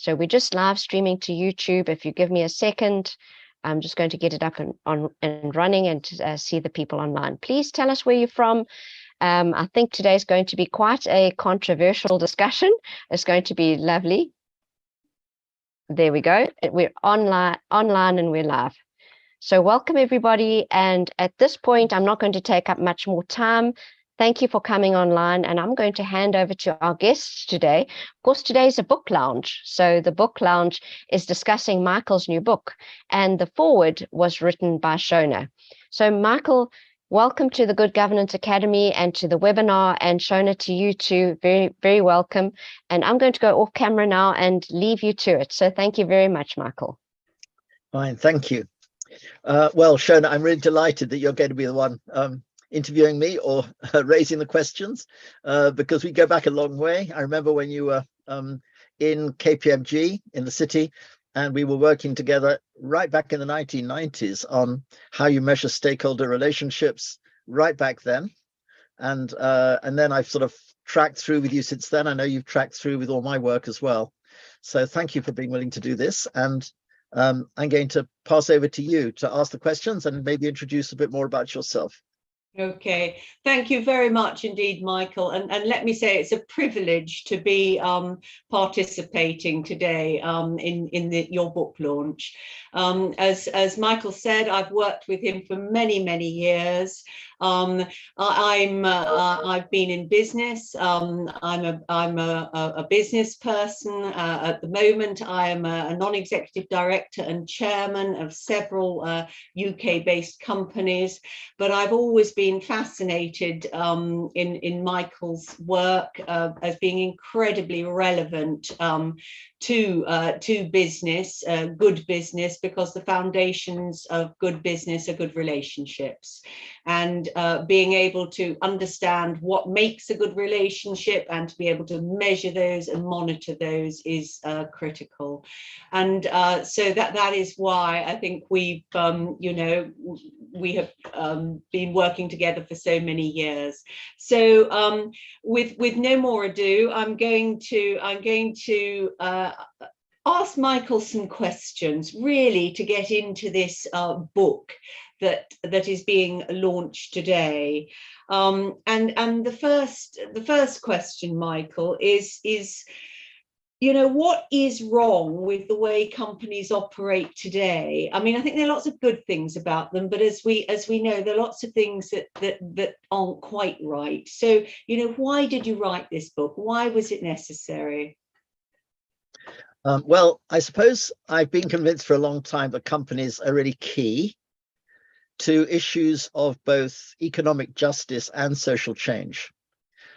So we're just live streaming to YouTube. If you give me a second, I'm just going to get it up and running and see the people online. Please tell us where you're from. I think today's going to be quite a controversial discussion. It's going to be lovely. There we go. We're online and we're live. So welcome everybody. And at this point, I'm not going to take up much more time. Thank you for coming online, and I'm going to hand over to our guests today. Of course, today is a book lounge. So the book lounge is discussing Michael's new book, and the foreword was written by Shona. So Michael, welcome to the Good Governance Academy and to the webinar, and Shona, to you too. Very, very welcome. And I'm going to go off camera now and leave you to it. So thank you very much, Michael. Fine, thank you. Well, Shona, I'm really delighted that you're going to be the one interviewing me or raising the questions, because we go back a long way. I remember when you were in KPMG in the city, and we were working together right back in the 1990s on how you measure stakeholder relationships right back then. And then I've sort of tracked through with you since then. I know you've tracked through with all my work as well. So thank you for being willing to do this. And I'm going to pass over to you to ask the questions and maybe introduce a bit more about yourself. Okay, thank you very much indeed, Michael. And let me say it's a privilege to be participating today in your book launch. As Michael said, I've worked with him for many, many years. I've been in business. I'm a business person. At the moment, I am a non-executive director and chairman of several UK-based companies. But I've always been fascinated in Michael's work as being incredibly relevant to business, good business, because the foundations of good business are good relationships, and being able to understand what makes a good relationship and to be able to measure those and monitor those is critical. And so that is why I think we've we have been working together for so many years. So with no more ado, I'm going to ask Michael some questions, really, to get into this book that is being launched today. And the first question, Michael, is what is wrong with the way companies operate today? I mean, I think there are lots of good things about them, but as we know, there are lots of things that aren't quite right. So, why did you write this book? Why was it necessary? Well, I suppose I've been convinced for a long time that companies are really key to issues of both economic justice and social change.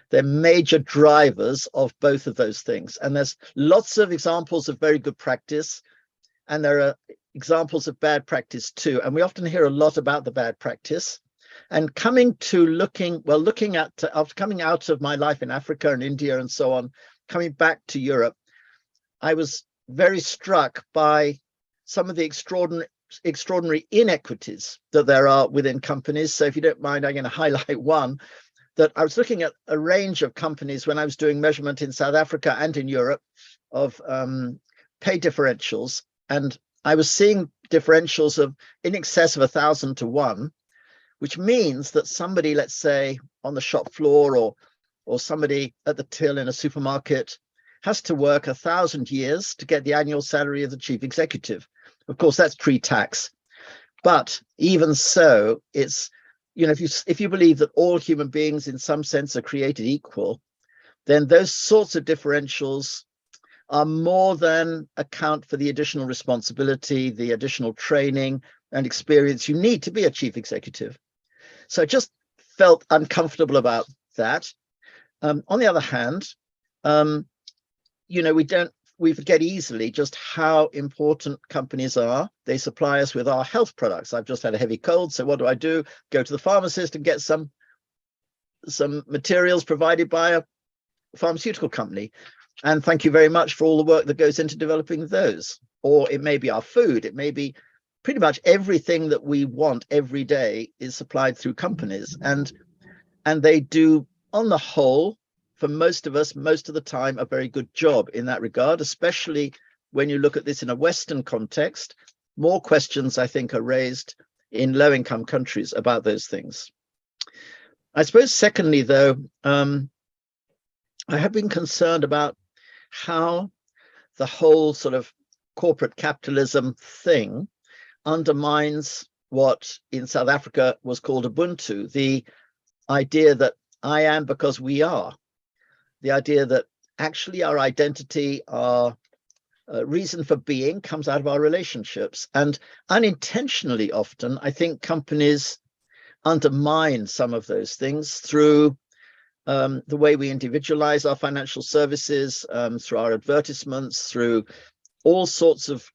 They're major drivers of both of those things. And there's lots of examples of very good practice, and there are examples of bad practice too. And we often hear a lot about the bad practice. And looking at, after coming out of my life in Africa and India and so on, coming back to Europe, I was very struck by some of the extraordinary inequities that there are within companies. So if you don't mind, I'm going to highlight one. That I was looking at a range of companies when I was doing measurement in South Africa and in Europe of pay differentials, and I was seeing differentials of in excess of 1,000 to 1, which means that somebody, let's say, on the shop floor or somebody at the till in a supermarket has to work 1,000 years to get the annual salary of the chief executive. Of course, that's pre-tax, but even so, it's if you believe that all human beings in some sense are created equal, then those sorts of differentials are more than account for the additional responsibility, the additional training and experience you need to be a chief executive. So I just felt uncomfortable about that. On the other hand, we forget easily just how important companies are. They supply us with our health products. I've just had a heavy cold, so what do? Go to the pharmacist and get some materials provided by a pharmaceutical company. And thank you very much for all the work that goes into developing those. Or it may be our food. It may be pretty much everything that we want every day is supplied through companies. And they do, on the whole, for most of us, most of the time, a very good job in that regard, especially when you look at this in a Western context. More questions, I think, are raised in low-income countries about those things. I suppose, secondly, though, I have been concerned about how the whole sort of corporate capitalism thing undermines what in South Africa was called Ubuntu, the idea that I am because we are, the idea that actually our identity, our reason for being comes out of our relationships. And unintentionally often, I think companies undermine some of those things through the way we individualize our financial services, through our advertisements, through all sorts of,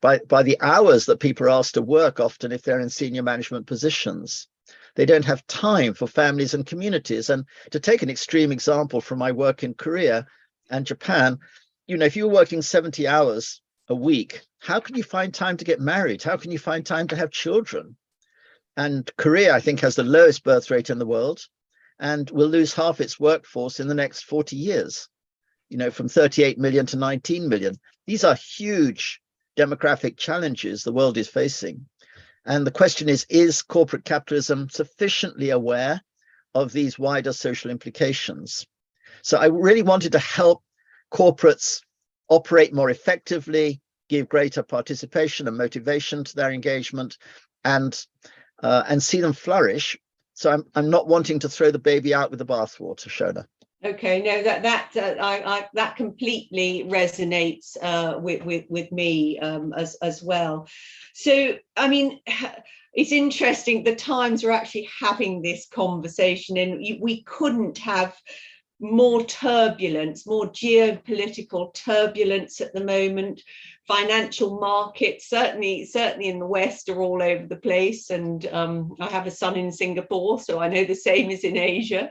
by the hours that people are asked to work often if they're in senior management positions. They don't have time for families and communities. And to take an extreme example from my work in Korea and Japan, you know, if you're working 70 hours a week, how can you find time to get married? How can you find time to have children? And Korea, I think, has the lowest birth rate in the world and will lose half its workforce in the next 40 years, you know, from 38 million to 19 million. These are huge demographic challenges the world is facing. And the question is corporate capitalism sufficiently aware of these wider social implications? So I really wanted to help corporates operate more effectively, give greater participation and motivation to their engagement, and see them flourish. So I'm not wanting to throw the baby out with the bathwater, Shona. Okay, no, that completely resonates with me as well. So, I mean, it's interesting. The Times are actually having this conversation, and we couldn't have more turbulence, more geopolitical turbulence at the moment. Financial markets, certainly in the West, are all over the place. And I have a son in Singapore, so I know the same is in Asia.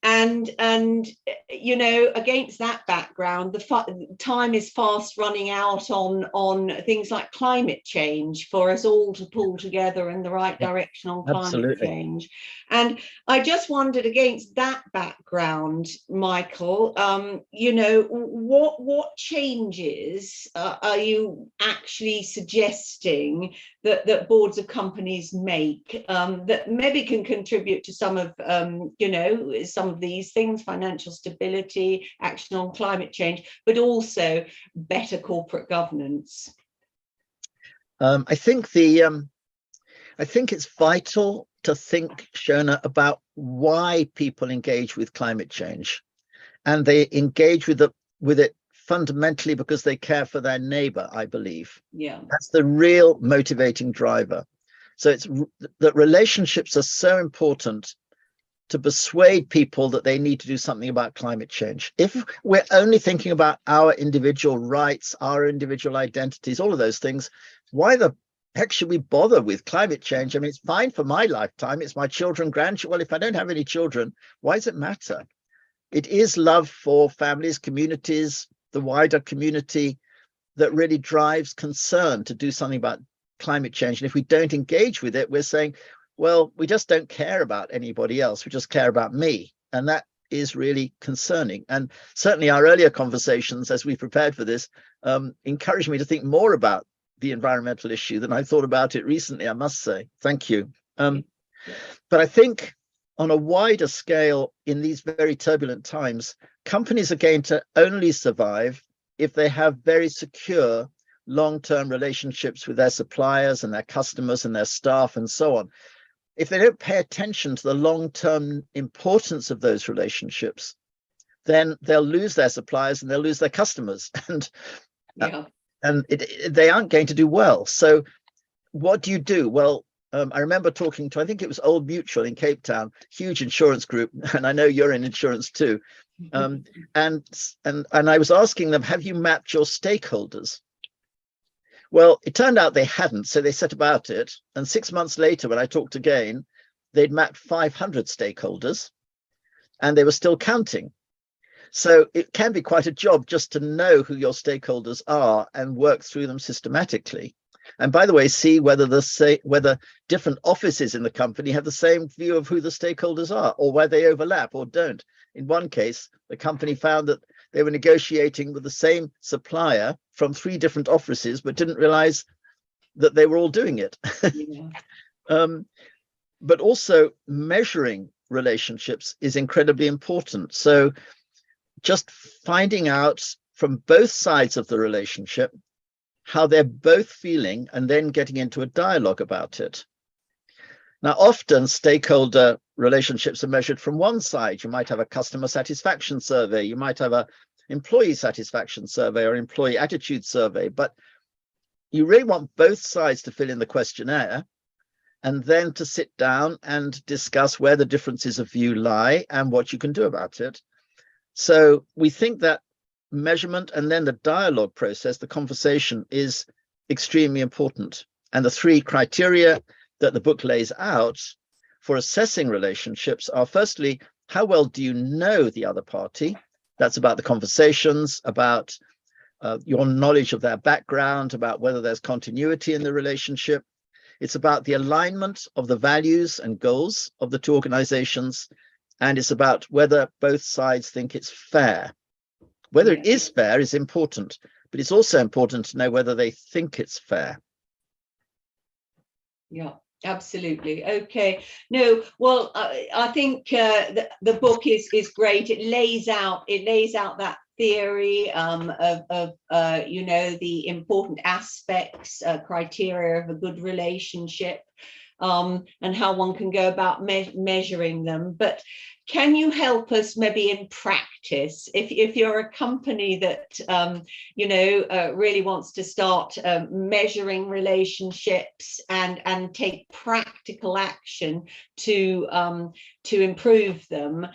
And you know, against that background, the time is fast running out on things like climate change for us all to pull together in the right direction on climate change. And I just wondered, against that background, Michael, you know, what changes are you actually suggesting that boards of companies make that maybe can contribute to some of you know, some of these things: financial stability, action on climate change, but also better corporate governance? I think it's vital to think, Shona, about why people engage with climate change, and they engage with it fundamentally because they care for their neighbor, I believe. Yeah, that's the real motivating driver. So it's that relationships are so important to persuade people that they need to do something about climate change. If we're only thinking about our individual rights, our individual identities, all of those things, why the heck should we bother with climate change? I mean, it's fine for my lifetime. It's my children, grandchildren. Well, if I don't have any children, why does it matter? It is love for families, communities, the wider community that really drives concern to do something about climate change. And if we don't engage with it, we're saying, well, we just don't care about anybody else. We just care about me. And that is really concerning. And certainly our earlier conversations as we prepared for this encouraged me to think more about the environmental issue than I thought about it recently, I must say. Thank you. But I think on a wider scale, in these very turbulent times, companies are going to only survive if they have very secure long-term relationships with their suppliers and their customers and their staff and so on. If they don't pay attention to the long-term importance of those relationships, then they'll lose their suppliers and they'll lose their customers, and they aren't going to do well. So what do you do? Well, I remember talking to, I think it was Old Mutual in Cape Town, huge insurance group, and I know you're in insurance too. And I was asking them, have you mapped your stakeholders? Well, it turned out they hadn't, so they set about it. And 6 months later, when I talked again, they'd mapped 500 stakeholders, and they were still counting. So it can be quite a job just to know who your stakeholders are and work through them systematically. And by the way, see whether different offices in the company have the same view of who the stakeholders are, or where they overlap or don't. In one case, the company found that they were negotiating with the same supplier from 3 different offices, but didn't realize that they were all doing it. Yeah. But also measuring relationships is incredibly important. So just finding out from both sides of the relationship how they're both feeling, and then getting into a dialogue about it. Now, often stakeholder relationships are measured from one side. You might have a customer satisfaction survey, you might have an employee satisfaction survey or employee attitude survey, but you really want both sides to fill in the questionnaire and then to sit down and discuss where the differences of view lie and what you can do about it. So we think that measurement and then the dialogue process, the conversation, is extremely important. And the 3 criteria that the book lays out for assessing relationships are, firstly, how well do you know the other party? That's about the conversations, about your knowledge of their background, about whether there's continuity in the relationship. It's about the alignment of the values and goals of the 2 organizations. And it's about whether both sides think it's fair. Whether it is fair is important, but it's also important to know whether they think it's fair. Yeah, absolutely. Okay. No, well, I think the book is great. It lays out that theory of you know, the important aspects, criteria of a good relationship, and how one can go about measuring them. But can you help us maybe in practice, if you're a company that you know, really wants to start measuring relationships and take practical action to improve them?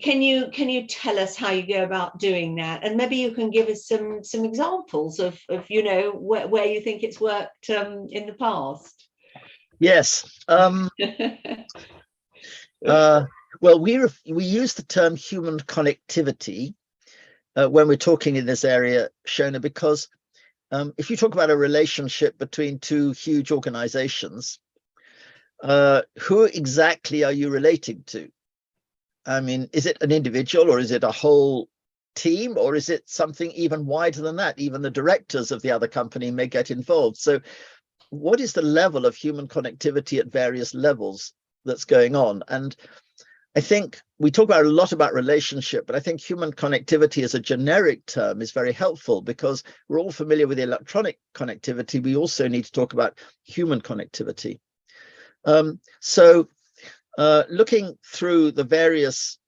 Can you tell us how you go about doing that, and maybe you can give us some examples of you know, where you think it's worked in the past? Yes. Well, we use the term human connectivity when we're talking in this area, Shona, because if you talk about a relationship between 2 huge organizations, who exactly are you relating to? I mean, is it an individual, or is it a whole team, or is it something even wider than that? Even the directors of the other company may get involved. So what is the level of human connectivity at various levels that's going on? And I think we talk a lot about relationship, but I think human connectivity as a generic term is very helpful, because we're all familiar with electronic connectivity. We also need to talk about human connectivity. So looking through the various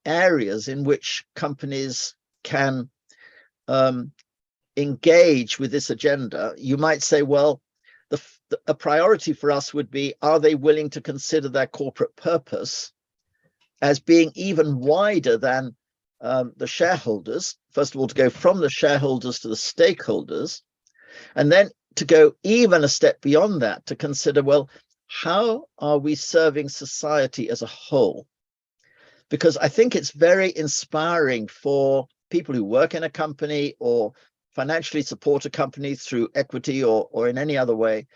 areas in which companies can engage with this agenda, you might say, well, a priority for us would be, are they willing to consider their corporate purpose as being even wider than the shareholders? First of all, to go from the shareholders to the stakeholders, and then to go even a step beyond that, to consider, well, how are we serving society as a whole? Because I think it's very inspiring for people who work in a company or financially support a company through equity or in any other way,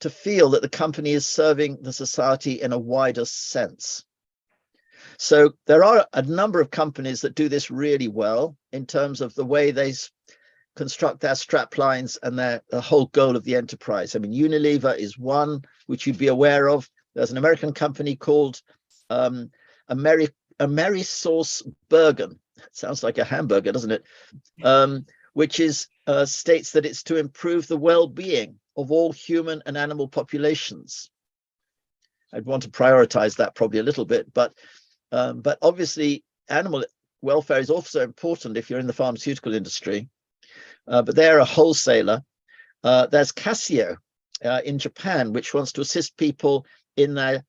to feel that the company is serving the society in a wider sense. So there are a number of companies that do this really well in terms of the way they construct their strap lines and the whole goal of the enterprise. I mean, Unilever is one which you'd be aware of. There's an American company called AmeriSourceBergen. Sounds like a hamburger, doesn't it? Which is states that it's to improve the well-being of all human and animal populations. I'd want to prioritize that probably a little bit, but obviously animal welfare is also important if you're in the pharmaceutical industry. But they're a wholesaler. There's Casio in Japan, which wants to assist people in their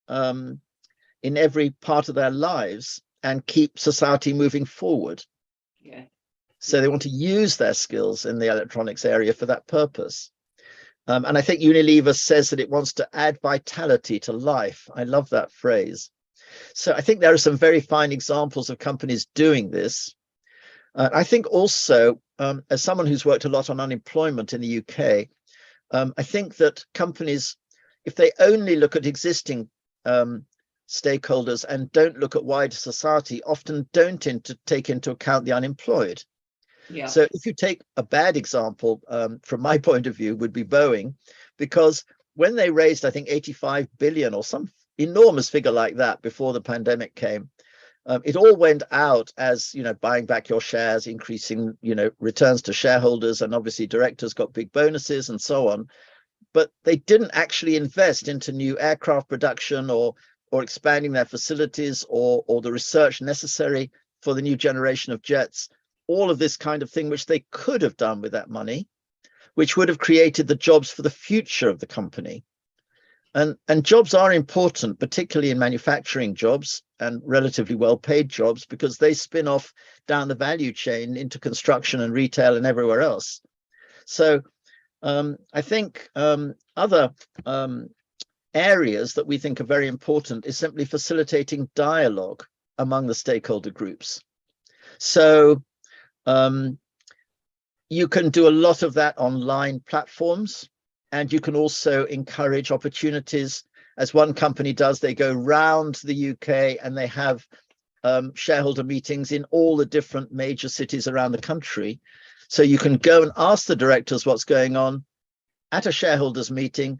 in every part of their lives and keep society moving forward. Yeah. So they want to use their skills in the electronics area for that purpose. And I think Unilever says that it wants to add vitality to life. I love that phrase. So I think there are some very fine examples of companies doing this. I think also, as someone who's worked a lot on unemployment in the UK, I think that companies, if they only look at existing stakeholders and don't look at wider society often don't take into account the unemployed. Yeah. So if you take a bad example, from my point of view, would be Boeing, because when they raised, I think, 85 billion or some enormous figure like that before the pandemic came, it all went out as, buying back your shares, increasing, returns to shareholders, and obviously directors got big bonuses and so on. But they didn't actually invest into new aircraft production or expanding their facilities or the research necessary for the new generation of jets, all of this kind of thing, which they could have done with that money, which would have created the jobs for the future of the company. And jobs are important, particularly in manufacturing jobs and relatively well-paid jobs, because they spin off down the value chain into construction and retail and everywhere else. So I think other areas that we think are very important is simply facilitating dialogue among the stakeholder groups. So you can do a lot of that online platforms, and you can also encourage opportunities. As one company does, they go round the UK and they have shareholder meetings in all the different major cities around the country. So you can go and ask the directors what's going on at a shareholders meeting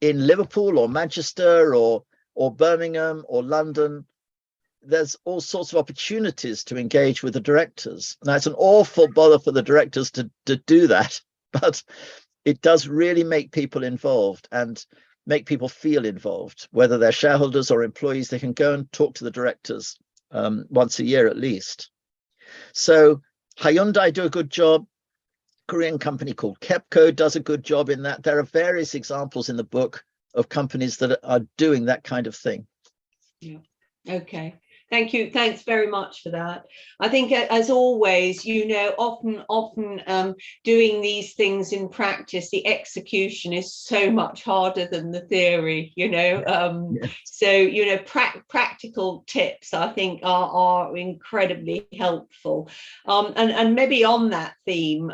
in Liverpool or Manchester or Birmingham or London. There's all sorts of opportunities to engage with the directors. Now, it's an awful bother for the directors to do that, but it does really make people involved and make people feel involved, whether they're shareholders or employees. They can go and talk to the directors once a year at least. So Hyundai do a good job. Korean company called Kepco does a good job in that. There are various examples in the book of companies that are doing that kind of thing. Yeah. Okay. Thank you. Thanks very much for that. I think, as always, often doing these things in practice, the execution is so much harder than the theory, Yes. So, practical tips, I think, are incredibly helpful. And maybe on that theme,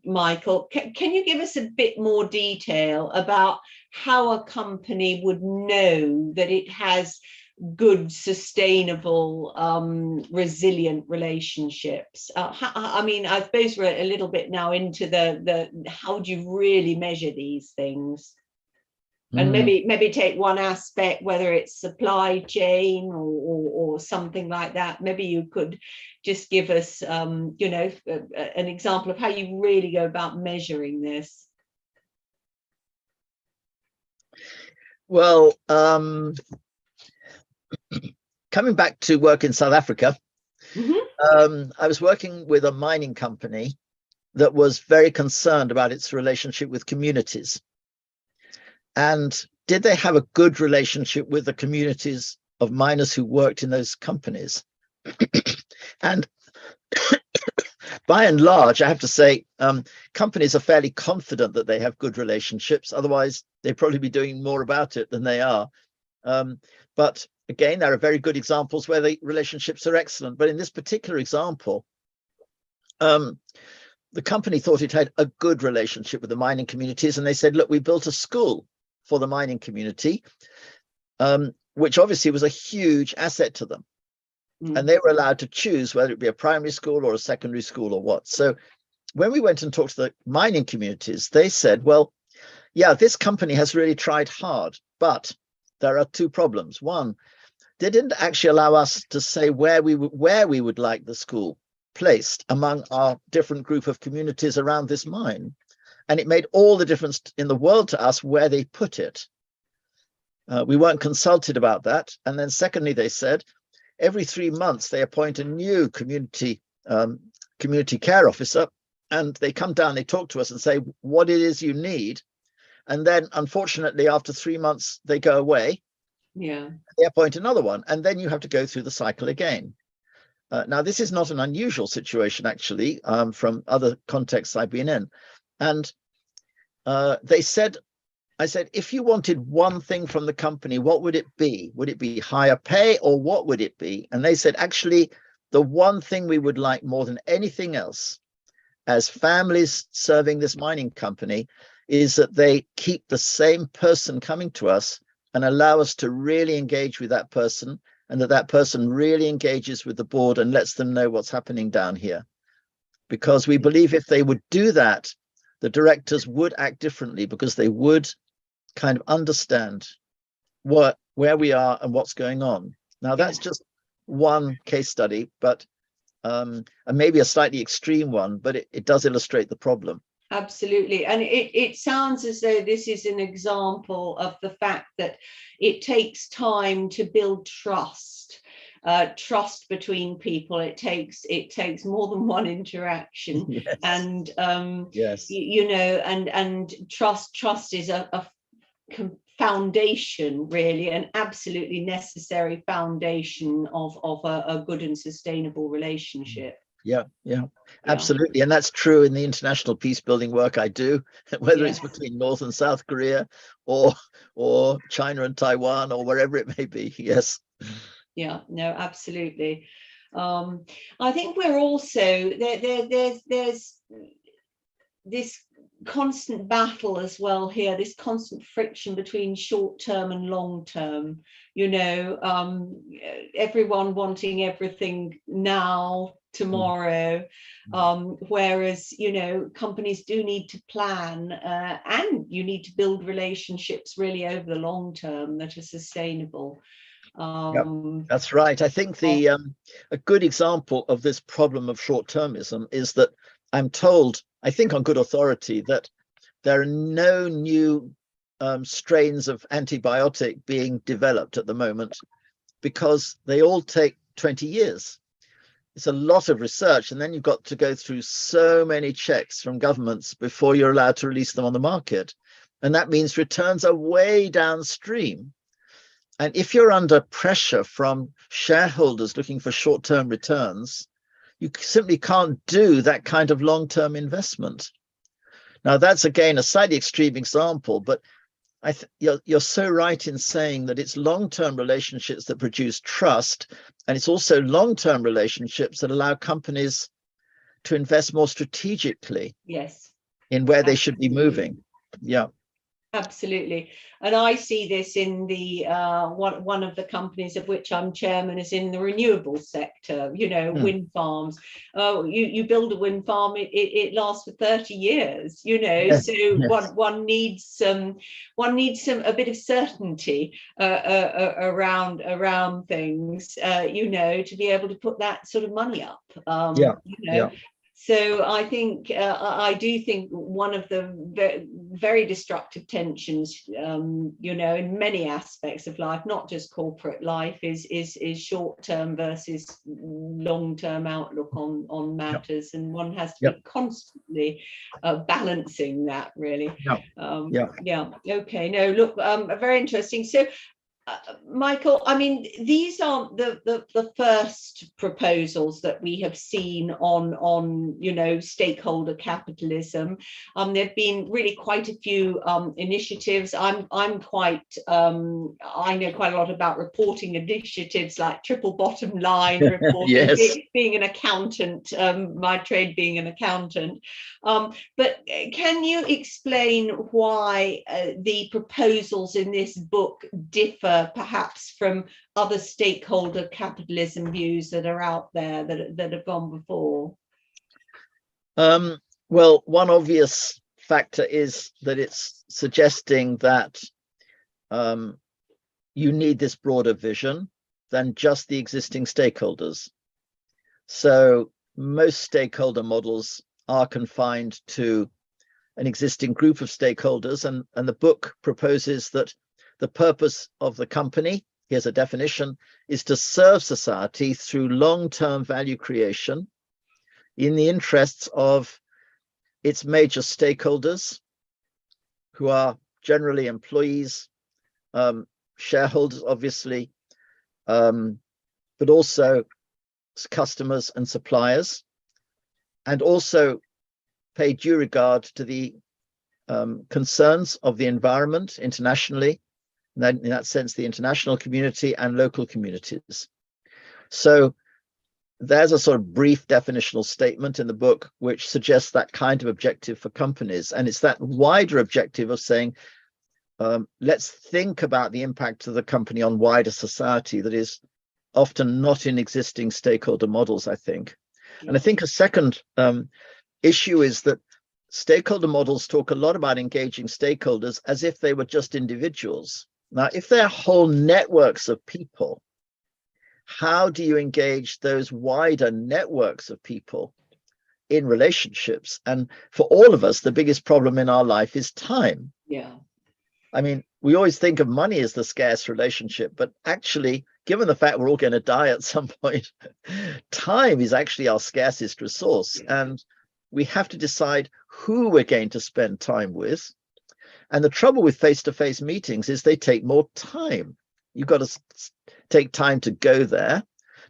Michael, can you give us a bit more detail about how a company would know that it has good, sustainable, resilient relationships? I suppose we're a little bit now into the how do you really measure these things? And maybe take one aspect, whether it's supply chain or something like that. Maybe you could just give us, an example of how you really go about measuring this. Well, coming back to work in South Africa, I was working with a mining company that was very concerned about its relationship with communities. And did they have a good relationship with the communities of miners who worked in those companies? And by and large, I have to say, companies are fairly confident that they have good relationships. Otherwise, they'd probably be doing more about it than they are. But again, there are very good examples where the relationships are excellent. But in this particular example, the company thought it had a good relationship with the mining communities. And they said, look, we built a school for the mining community, which obviously was a huge asset to them. And they were allowed to choose whether it be a primary school or a secondary school or what. So when we went and talked to the mining communities, they said, well, yeah, this company has really tried hard, but there are two problems. One, they didn't actually allow us to say where we would like the school placed among our different group of communities around this mine. And it made all the difference in the world to us where they put it. We weren't consulted about that. And then secondly, they said, every 3 months, they appoint a new community care officer, and they come down, they talk to us and say what it is you need. And then, unfortunately, after 3 months, they go away. Yeah. They appoint another one, and then you have to go through the cycle again. Now, this is not an unusual situation, actually, from other contexts I've been in. And I said, if you wanted one thing from the company, what would it be? Would it be higher pay, or what would it be? And they said, actually, the one thing we would like more than anything else, as families serving this mining company, is that they keep the same person coming to us and allow us to really engage with that person, and that person really engages with the board and lets them know what's happening down here. Because we believe if they would do that, the directors would act differently, because they would kind of understand where we are and what's going on. Now, that's just one case study, but and maybe a slightly extreme one, but it does illustrate the problem. Absolutely. And it sounds as though this is an example of the fact that it takes time to build trust. Trust between people. It takes more than one interaction. Yes. And yes, you know, and trust is a foundation, really, an absolutely necessary foundation of a good and sustainable relationship. Yeah, absolutely. And that's true in the international peace building work I do, whether it's between North and South Korea or China and Taiwan or wherever it may be. Yes. Yeah, no, absolutely. I think we're also there's this constant battle as well here, this constant friction between short term and long term, you know, everyone wanting everything now, tomorrow, whereas, you know, companies do need to plan, and you need to build relationships really over the long term that are sustainable. That's right. I think a good example of this problem of short-termism is that I'm told, I think on good authority, that there are no new strains of antibiotic being developed at the moment, because they all take 20 years. It's a lot of research, and then you've got to go through so many checks from governments before you're allowed to release them on the market. And that means returns are way downstream. And if you're under pressure from shareholders looking for short-term returns, you simply can't do that kind of long-term investment. Now, that's, again, a slightly extreme example, but you're so right in saying that it's long-term relationships that produce trust, and it's also long-term relationships that allow companies to invest more strategically in where they should be moving. Yeah. Absolutely. And I see this in the one of the companies of which I'm chairman is in the renewable sector, you know, wind farms. You build a wind farm, it lasts for 30 years, you know, so one needs a bit of certainty around things, you know, to be able to put that sort of money up. You know. So I think I do think one of the very destructive tensions, you know, in many aspects of life, not just corporate life, is short-term versus long-term outlook on matters, and one has to be constantly balancing that, really. Okay. No, look, very interesting. So. Michael, I mean, these aren't the first proposals that we have seen on you know, stakeholder capitalism. There've been really quite a few initiatives. I'm quite I know quite a lot about reporting initiatives like triple bottom line reporting. Being an accountant, my trade being an accountant. But can you explain why the proposals in this book differ perhaps from other stakeholder capitalism views that are out there that have gone before? Well, one obvious factor is that it's suggesting that you need this broader vision than just the existing stakeholders. So most stakeholder models are confined to an existing group of stakeholders, and the book proposes that the purpose of the company, here's a definition, is to serve society through long-term value creation in the interests of its major stakeholders, who are generally employees, shareholders, obviously, but also customers and suppliers, and also pay due regard to the concerns of the environment internationally, in that sense, the international community and local communities. So there's a sort of brief definitional statement in the book which suggests that kind of objective for companies. And it's that wider objective of saying let's think about the impact of the company on wider society that is often not in existing stakeholder models, I think. Yeah. And I think a second issue is that stakeholder models talk a lot about engaging stakeholders as if they were just individuals. Now, if they're whole networks of people, how do you engage those wider networks of people in relationships? And for all of us, the biggest problem in our life is time. Yeah. I mean, we always think of money as the scarce relationship, but actually, given the fact we're all going to die at some point, time is actually our scarcest resource. And we have to decide who we're going to spend time with. And the trouble with face-to-face meetings is they take more time. You've got to take time to go there.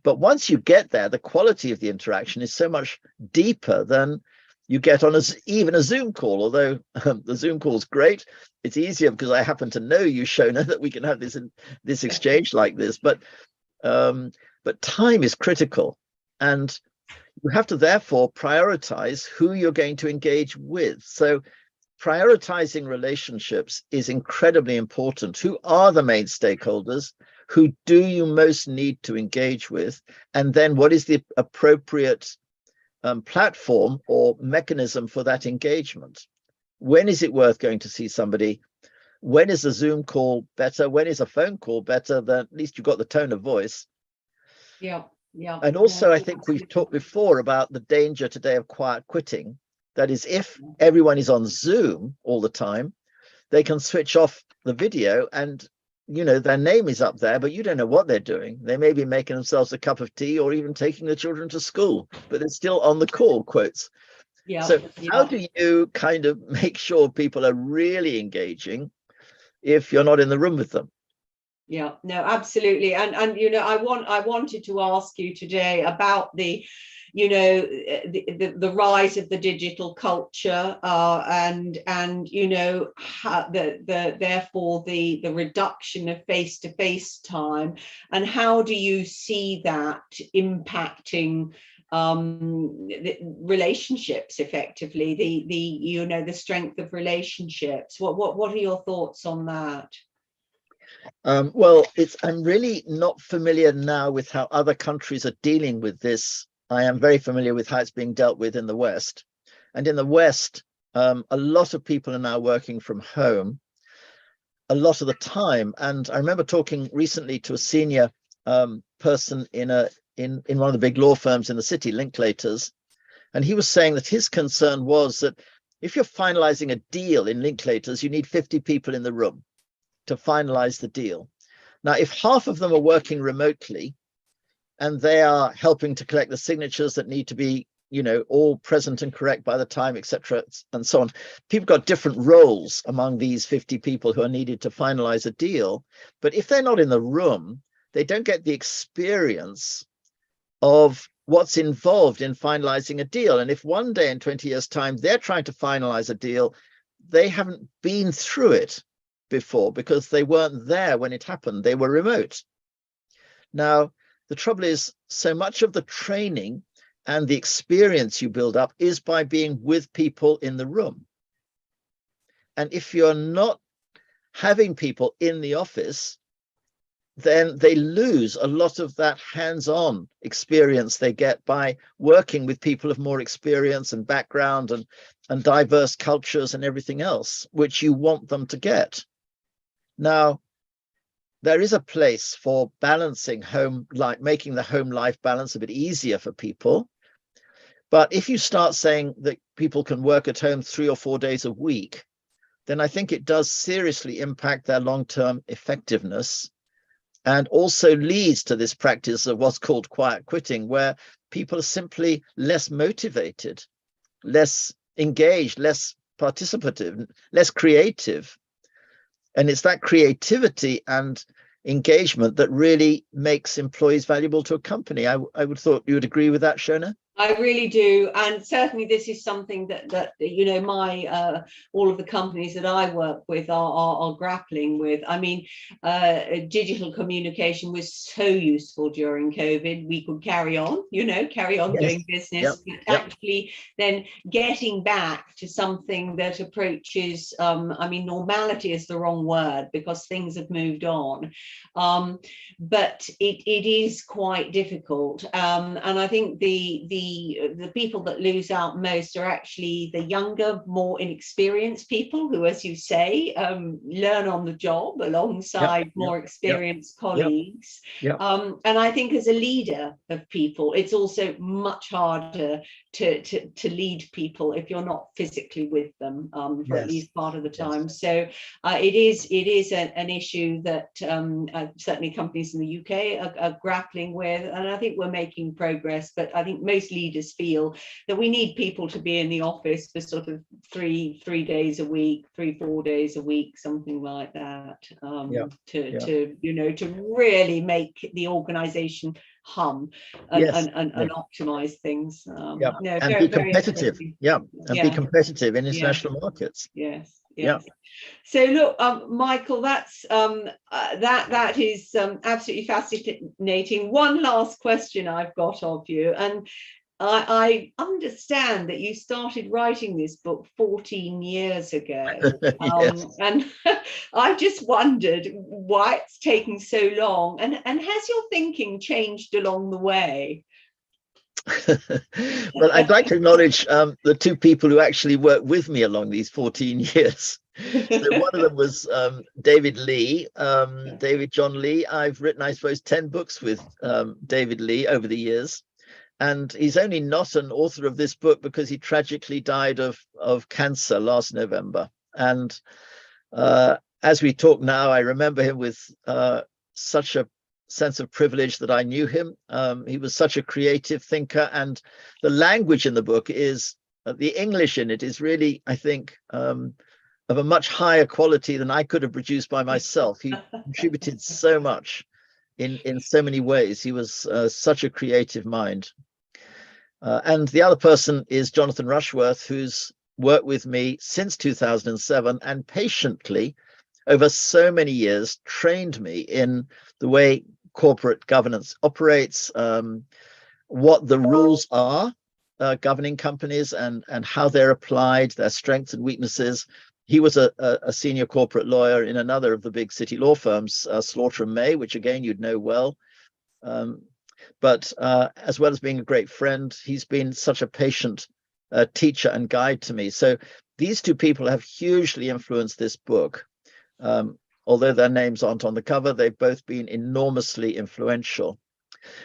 But once you get there, the quality of the interaction is so much deeper than you get on even a Zoom call. Although the Zoom call is great, it's easier because I happen to know you, Shona, that we can have this exchange like this. But time is critical, and you have to therefore prioritize who you're going to engage with. So prioritizing relationships is incredibly important. Who are the main stakeholders? Who do you most need to engage with? And then what is the appropriate platform or mechanism for that engagement? When is it worth going to see somebody? When is a Zoom call better? When is a phone call better? Then at least you've got the tone of voice. Yeah, yeah. And also, I think we've talked before about the danger today of quiet quitting. That is, if everyone is on Zoom all the time, they can switch off the video and, you know, their name is up there, but you don't know what they're doing. They may be making themselves a cup of tea or even taking the children to school, but they're still on the call, quotes. Yeah. So how do you kind of make sure people are really engaging if you're not in the room with them? Yeah, no, absolutely. And you know, I wanted to ask you today about the, you know, the rise of the digital culture, and you know, therefore the reduction of face-to-face time, and how do you see that impacting the relationships effectively, the you know, the strength of relationships? What are your thoughts on that? Well, I'm really not familiar now with how other countries are dealing with this. I am very familiar with how it's being dealt with in the West. And in the West, a lot of people are now working from home a lot of the time. And I remember talking recently to a senior person in one of the big law firms in the city, Linklaters, and he was saying that his concern was that if you're finalizing a deal in Linklaters, you need 50 people in the room to finalize the deal. Now, if half of them are working remotely and they are helping to collect the signatures that need to be, you know, all present and correct by the time, etc., and so on, people got different roles among these 50 people who are needed to finalize a deal. But if they're not in the room, they don't get the experience of what's involved in finalizing a deal. And if one day in 20 years' time they're trying to finalize a deal, they haven't been through it before because they weren't there when it happened. They were remote. Now, the trouble is, so much of the training and the experience you build up is by being with people in the room. And if you're not having people in the office, then they lose a lot of that hands-on experience they get by working with people of more experience and background and diverse cultures and everything else, which you want them to get. Now, there is a place for balancing home life, making the home life balance a bit easier for people. But if you start saying that people can work at home 3 or 4 days a week, then I think it does seriously impact their long-term effectiveness, and also leads to this practice of what's called quiet quitting, where people are simply less motivated, less engaged, less participative, less creative. And it's that creativity and engagement that really makes employees valuable to a company. I would thought you would agree with that, Shona? I really do, and certainly this is something that you know, my all of the companies that I work with are grappling with. I mean, digital communication was so useful during COVID. We could carry on, you know, doing business, but actually then getting back to something that approaches, I mean, normality is the wrong word because things have moved on, but it is quite difficult, and I think the people that lose out most are actually the younger, more inexperienced people who, as you say, learn on the job alongside more experienced colleagues. And I think as a leader of people, it's also much harder to lead people if you're not physically with them for at least part of the time. So it is an issue that certainly companies in the UK are grappling with, and I think we're making progress, but I think most leaders feel that we need people to be in the office for sort of three days a week, 3-4 days a week, something like that, to you know, to really make the organization hum and optimize things. No, and be competitive. Be competitive in international markets. Yes. So look, Michael, that's that is absolutely fascinating. One last question I've got of you, and I understand that you started writing this book 14 years ago, and I've just wondered why it's taking so long, and has your thinking changed along the way? Well, I'd like to acknowledge the two people who actually worked with me along these 14 years. So one of them was David Lee, David John Lee. I've written, I suppose, 10 books with David Lee over the years. And he's only not an author of this book because he tragically died of cancer last November. And as we talk now, I remember him with such a sense of privilege that I knew him. He was such a creative thinker, and the language in the book is, the English in it is really, I think, of a much higher quality than I could have produced by myself. He contributed so much in so many ways. He was such a creative mind. And the other person is Jonathan Rushworth, who's worked with me since 2007 and patiently over so many years trained me in the way corporate governance operates, what the rules are governing companies, and how they're applied, their strengths and weaknesses. He was a senior corporate lawyer in another of the big city law firms, Schluter and May, which again you'd know well. But as well as being a great friend, he's been such a patient teacher and guide to me. So these two people have hugely influenced this book. Although their names aren't on the cover, they've both been enormously influential.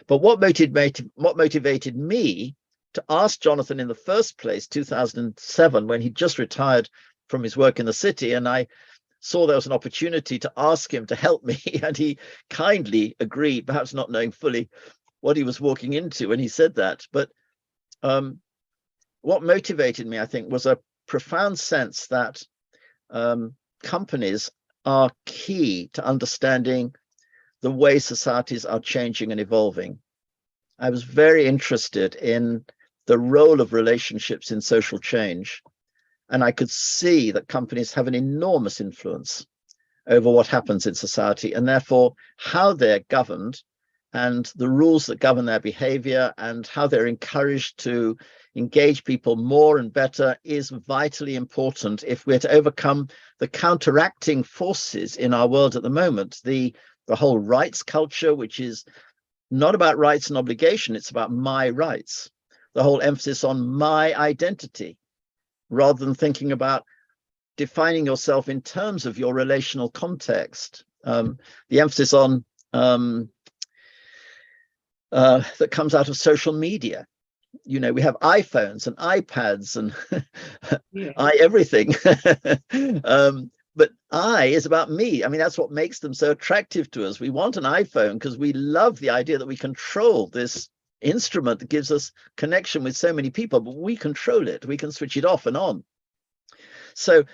But what motivated me to ask Jonathan in the first place, 2007, when he just retired from his work in the city, and I saw there was an opportunity to ask him to help me, and he kindly agreed, perhaps not knowing fully what he was walking into when he said that. But what motivated me, I think, was a profound sense that companies are key to understanding the way societies are changing and evolving. I was very interested in the role of relationships in social change, and I could see that companies have an enormous influence over what happens in society, and therefore how they're governed and the rules that govern their behavior and how they're encouraged to engage people more and better is vitally important if we're to overcome the counteracting forces in our world at the moment. The whole rights culture, which is not about rights and obligation, it's about my rights. The whole emphasis on my identity, rather than thinking about defining yourself in terms of your relational context. The emphasis on that comes out of social media. You know, we have iPhones and iPads and everything. But I is about me. I mean, that's what makes them so attractive to us. We want an iPhone because we love the idea that we control this instrument that gives us connection with so many people, but we control it. We can switch it off and on. So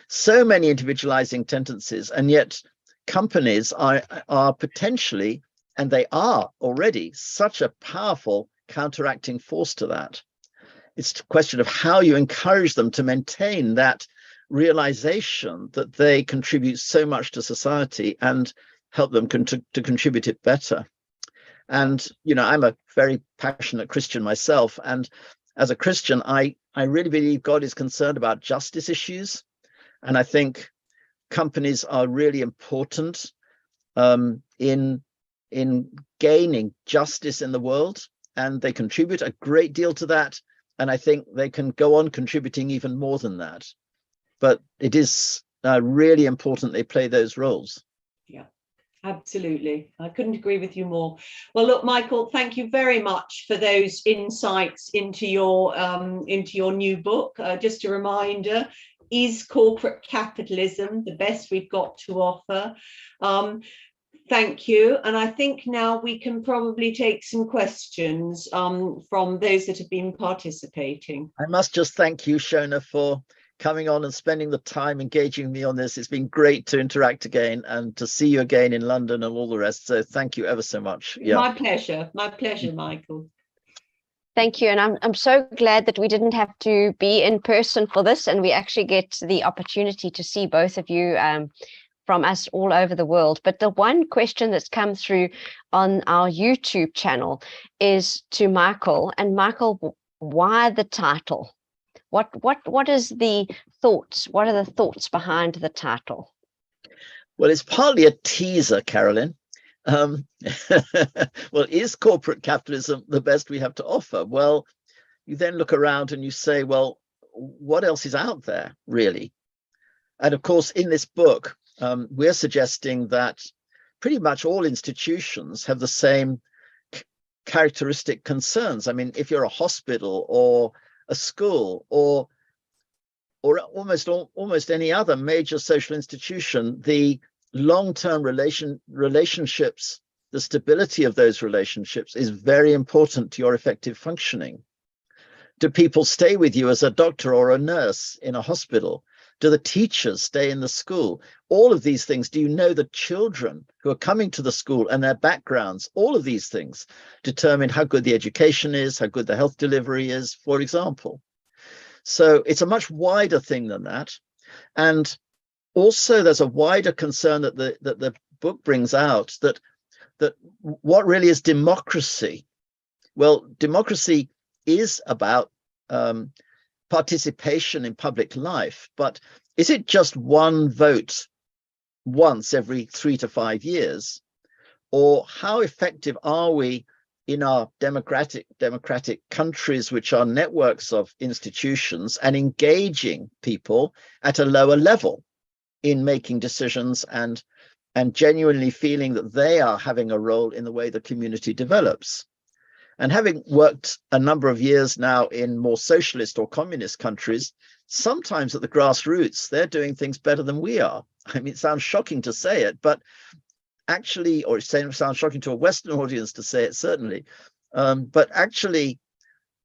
many individualizing tendencies, and yet companies are potentially, and they are already, such a powerful counteracting force to that. It's a question of how you encourage them to maintain that realization that they contribute so much to society and help them to contribute it better. And, you know, I'm a very passionate Christian myself. And as a Christian, I really believe God is concerned about justice issues. And I think companies are really important in gaining justice in the world. And they contribute a great deal to that. And I think they can go on contributing even more than that. But it is really important they play those roles. Yeah. Absolutely. I couldn't agree with you more. Well, look, Michael, thank you very much for those insights into your new book. Just a reminder, Is Corporate Capitalism the Best We've Got to Offer? Thank you. And I think now we can probably take some questions from those that have been participating. I must just thank you, Shona, for coming on and spending the time engaging me on this. It's been great to interact again and to see you again in London and all the rest. So thank you ever so much. Yeah. My pleasure, Michael. Thank you. And I'm so glad that we didn't have to be in person for this, and we actually get the opportunity to see both of you from us all over the world. But the one question that's come through on our YouTube channel is to Michael. And Michael, why the title? What is the thoughts? What are the thoughts behind the title? Well, it's partly a teaser, Carolyn. Well, is corporate capitalism the best we have to offer? Well, you then look around and you say, well, what else is out there, really? And of course, in this book, we're suggesting that pretty much all institutions have the same characteristic concerns. I mean, if you're a hospital or a school or almost any other major social institution, the long-term relationships, the stability of those relationships is very important to your effective functioning. Do people stay with you as a doctor or a nurse in a hospital? Do the teachers stay in the school? All of these things. Do you know the children who are coming to the school and their backgrounds? All of these things determine how good the education is, how good the health delivery is, for example. So it's a much wider thing than that. And also there's a wider concern that the book brings out, that what really is democracy? Well, democracy is about participation in public life, but is it just one vote once every 3 to 5 years? Or how effective are we in our democratic countries, which are networks of institutions, and engaging people at a lower level in making decisions and genuinely feeling that they are having a role in the way the community develops? And having worked a number of years now in more socialist or communist countries, sometimes at the grassroots, they're doing things better than we are. I mean, it sounds shocking to say it, but actually, or it sounds shocking to a Western audience to say it, certainly. But actually,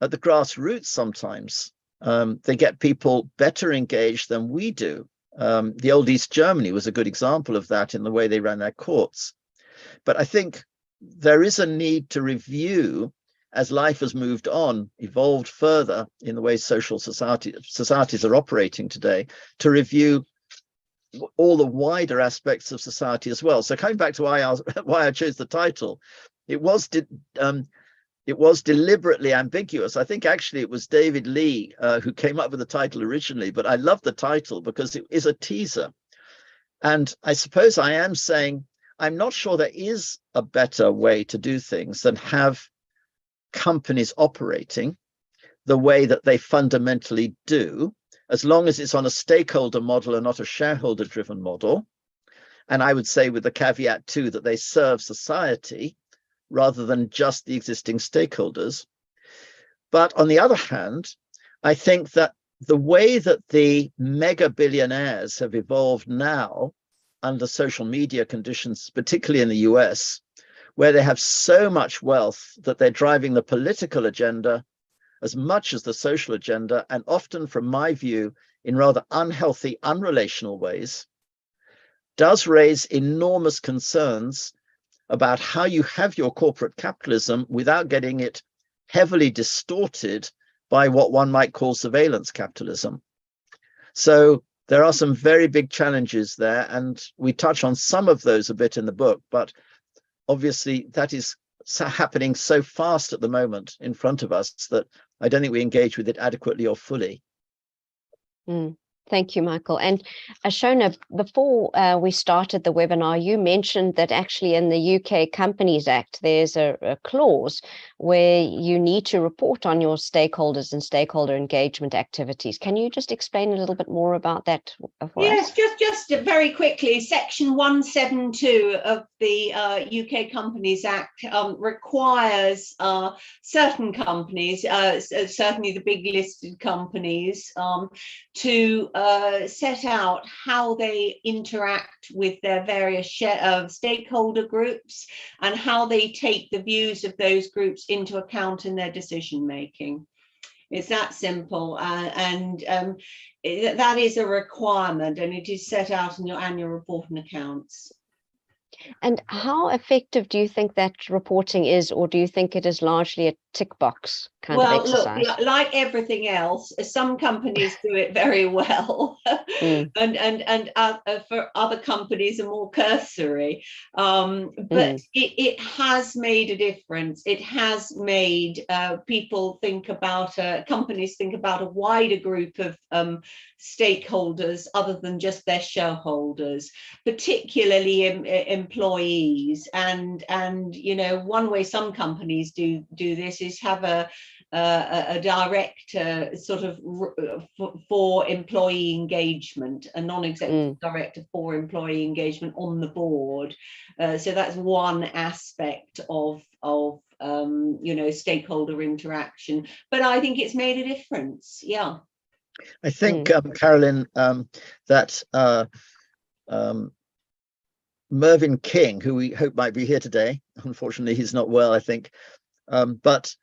at the grassroots, sometimes they get people better engaged than we do. The old East Germany was a good example of that in the way they ran their courts. But I think there is a need to review, as life has moved on, evolved further in the way social societies are operating today, to review all the wider aspects of society as well. So coming back to why I chose the title, it was deliberately ambiguous. I think actually it was David Lee who came up with the title originally, but I love the title because it is a teaser. And I suppose I am saying, I'm not sure there is a better way to do things than have companies operating the way that they fundamentally do, as long as it's on a stakeholder model and not a shareholder driven model. And I would say with the caveat too, that they serve society rather than just the existing stakeholders. But on the other hand, I think that the way that the mega billionaires have evolved now under social media conditions, particularly in the US, where they have so much wealth that they're driving the political agenda as much as the social agenda, and often, from my view, in rather unhealthy, unrelational ways, does raise enormous concerns about how you have your corporate capitalism without getting it heavily distorted by what one might call surveillance capitalism. So there are some very big challenges there, and we touch on some of those a bit in the book, but obviously that is happening so fast at the moment in front of us that I don't think we engage with it adequately or fully. Thank you, Michael. And Shona, before we started the webinar, you mentioned that actually in the UK Companies Act, there's a clause where you need to report on your stakeholders and stakeholder engagement activities. Can you just explain a little bit more about that for us? Yes, just very quickly, Section 172 of the UK Companies Act requires certain companies, certainly the big listed companies, to set out how they interact with their various stakeholder groups and how they take the views of those groups into account in their decision making. It's that simple, and that is a requirement, and it is set out in your annual report and accounts. And how effective do you think that reporting is, or do you think it is largely a tick box kind of exercise? Look, like everything else, some companies do it very well, and for other companies are more cursory. But it has made a difference. It has made people think about, companies think about a wider group of stakeholders other than just their shareholders, particularly employees. And you know, one way some companies do this is have a director sort of for employee engagement, a non-executive director for employee engagement on the board. So that's one aspect of you know, stakeholder interaction. But I think it's made a difference. Yeah. I think, Carolyn, that Mervyn King, who we hope might be here today, unfortunately he's not well, I think, but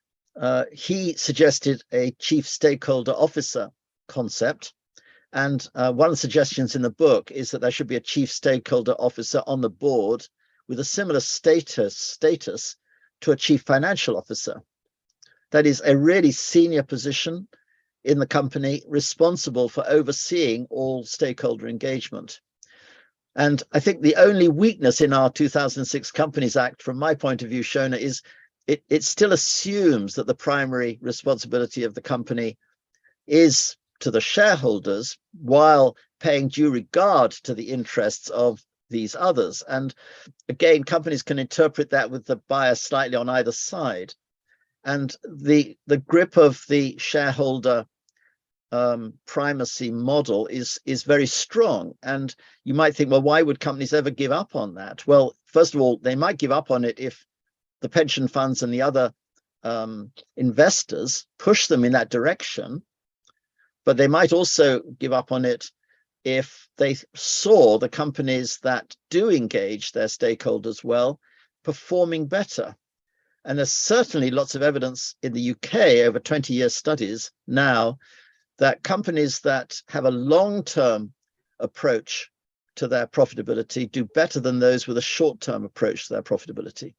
he suggested a chief stakeholder officer concept. And one of the suggestions in the book is that there should be a chief stakeholder officer on the board with a similar status to a chief financial officer. That is a really senior position in the company, responsible for overseeing all stakeholder engagement. And I think the only weakness in our 2006 Companies Act, from my point of view, Shona, is it still assumes that the primary responsibility of the company is to the shareholders, while paying due regard to the interests of these others. And again, companies can interpret that with the bias slightly on either side. And the grip of the shareholder primacy model is very strong. And you might think, well, why would companies ever give up on that? Well, first of all, they might give up on it if the pension funds and the other investors push them in that direction. But they might also give up on it if they saw the companies that do engage their stakeholders well performing better. And there's certainly lots of evidence in the UK over 20-year studies now that companies that have a long-term approach to their profitability do better than those with a short-term approach to their profitability.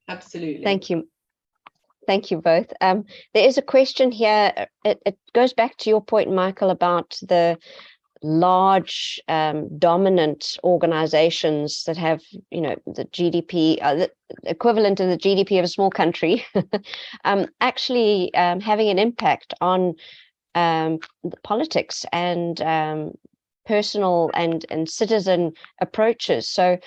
Absolutely. Thank you. Thank you both. There is a question here. It goes back to your point, Michael, about the large dominant organizations that have, you know, the GDP, the equivalent of the GDP of a small country, actually having an impact on the politics and personal and citizen approaches. So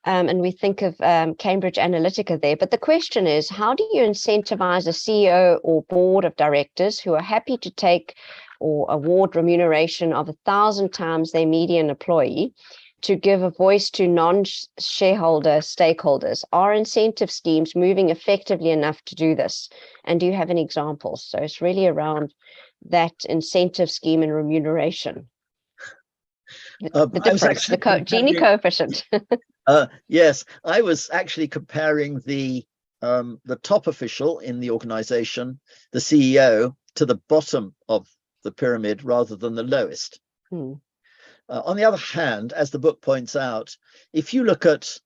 and we think of Cambridge Analytica there. But the question is, how do you incentivize a CEO or board of directors who are happy to take or award remuneration of 1,000 times their median employee to give a voice to non-shareholder stakeholders? Are incentive schemes moving effectively enough to do this? And do you have any examples? So it's really around that incentive scheme and remuneration. The difference, the Gini coefficient. Yes, I was actually comparing the top official in the organization, the CEO, to the bottom of the pyramid rather than the lowest. On the other hand, as the book points out, if you look at